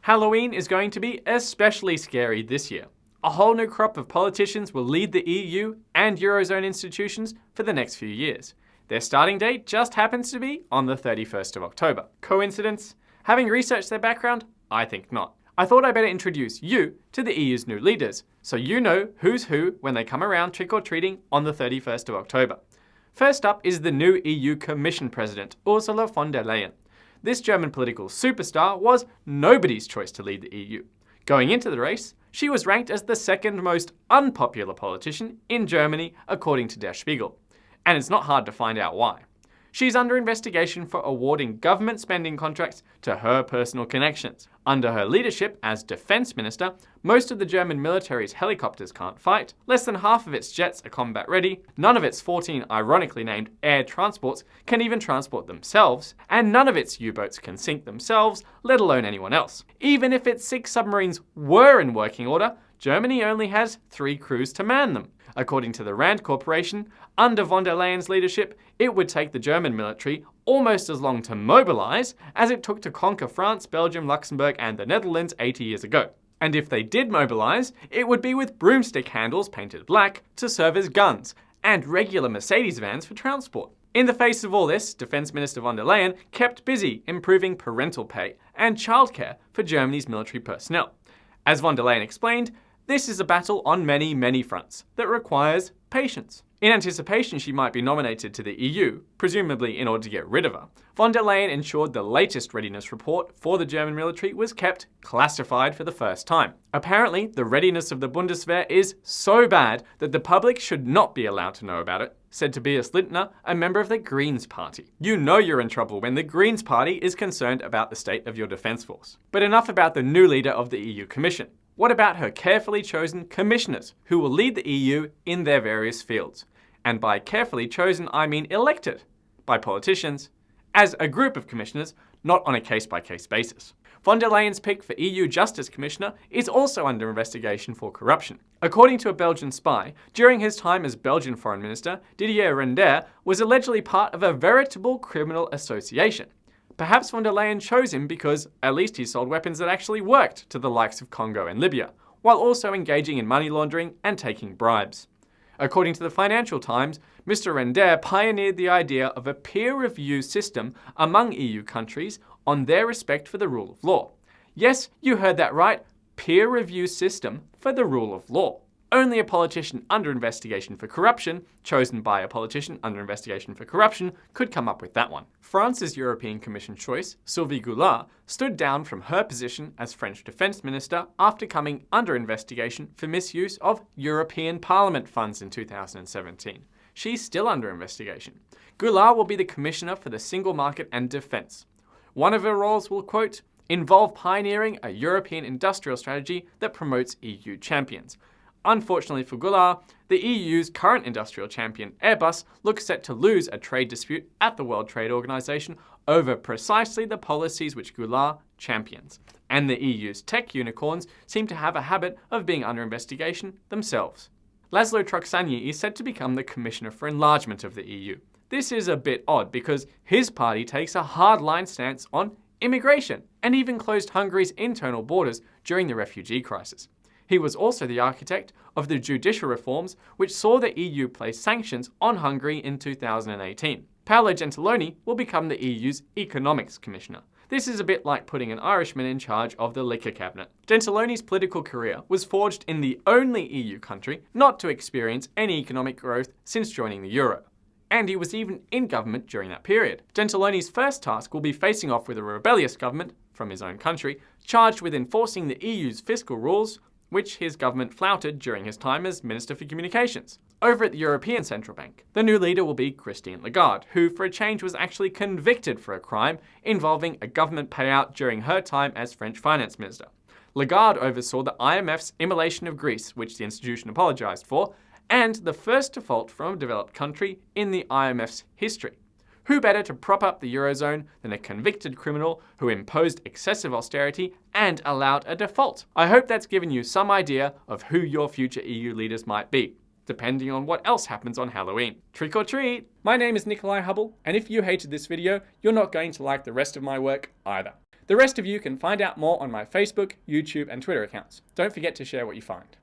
Halloween is going to be especially scary this year. A whole new crop of politicians will lead the EU and eurozone institutions for the next few years. Their starting date just happens to be on the 31st of October. Coincidence? Having researched their background, I think not. I thought I'd better introduce you to the EU's new leaders, so you know who's who when they come around trick-or-treating on the 31st of October. First up is the new EU Commission President Ursula von der Leyen. This German political superstar was nobody's choice to lead the EU. Going into the race, she was ranked as the second most unpopular politician in Germany, according to Der Spiegel. And it's not hard to find out why. She's under investigation for awarding government spending contracts to her personal connections. Under her leadership as defense minister, most of the German military's helicopters can't fight, less than half of its jets are combat ready, none of its 14 ironically named air transports can even transport themselves, and none of its U-boats can sink themselves, let alone anyone else. Even if its 6 submarines were in working order, Germany only has 3 crews to man them. According to the Rand Corporation, under von der Leyen's leadership, it would take the German military almost as long to mobilise as it took to conquer France, Belgium, Luxembourg and the Netherlands 80 years ago. And if they did mobilise, it would be with broomstick handles painted black to serve as guns, and regular Mercedes vans for transport. In the face of all this, Defence Minister von der Leyen kept busy improving parental pay and childcare for Germany's military personnel. As von der Leyen explained, this is a battle on many, many fronts that requires patience. In anticipation she might be nominated to the EU, presumably in order to get rid of her, von der Leyen ensured the latest readiness report for the German military was kept classified for the first time. Apparently, the readiness of the Bundeswehr is so bad that the public should not be allowed to know about it, said Tobias Lindner, a member of the Greens party. You know you're in trouble when the Greens party is concerned about the state of your defence force. But enough about the new leader of the EU Commission. What about her carefully chosen commissioners who will lead the EU in their various fields? And by carefully chosen, I mean elected by politicians as a group of commissioners, not on a case-by-case basis. Von der Leyen's pick for EU Justice Commissioner is also under investigation for corruption. According to a Belgian spy, during his time as Belgian Foreign Minister, Didier Reynders was allegedly part of a veritable criminal association. Perhaps von der Leyen chose him because at least he sold weapons that actually worked to the likes of Congo and Libya, while also engaging in money laundering and taking bribes. According to the Financial Times, Mr. Reynders pioneered the idea of a peer review system among EU countries on their respect for the rule of law. Yes, you heard that right, peer review system for the rule of law. Only a politician under investigation for corruption, chosen by a politician under investigation for corruption, could come up with that one. France's European Commission choice, Sylvie Goulard, stood down from her position as French Defence Minister after coming under investigation for misuse of European Parliament funds in 2017. She's still under investigation. Goulard will be the Commissioner for the Single Market and Defence. One of her roles will, quote, involve pioneering a European industrial strategy that promotes EU champions. Unfortunately for Goulard, the EU's current industrial champion, Airbus, looks set to lose a trade dispute at the World Trade Organization over precisely the policies which Goulard champions. And the EU's tech unicorns seem to have a habit of being under investigation themselves. Laszlo Trocsányi is set to become the Commissioner for Enlargement of the EU. This is a bit odd because his party takes a hardline stance on immigration and even closed Hungary's internal borders during the refugee crisis. He was also the architect of the judicial reforms which saw the EU place sanctions on Hungary in 2018. Paolo Gentiloni will become the EU's Economics Commissioner. This is a bit like putting an Irishman in charge of the liquor cabinet. Gentiloni's political career was forged in the only EU country not to experience any economic growth since joining the euro. And he was even in government during that period. Gentiloni's first task will be facing off with a rebellious government from his own country, charged with enforcing the EU's fiscal rules, which his government flouted during his time as Minister for Communications. Over at the European Central Bank, the new leader will be Christine Lagarde, who for a change was actually convicted for a crime involving a government payout during her time as French Finance Minister. Lagarde oversaw the IMF's immolation of Greece, which the institution apologised for, and the first default from a developed country in the IMF's history. Who better to prop up the eurozone than a convicted criminal who imposed excessive austerity and allowed a default? I hope that's given you some idea of who your future EU leaders might be, depending on what else happens on Halloween. Trick or treat! My name is Nikolai Hubble, and if you hated this video, you're not going to like the rest of my work either. The rest of you can find out more on my Facebook, YouTube, and Twitter accounts. Don't forget to share what you find.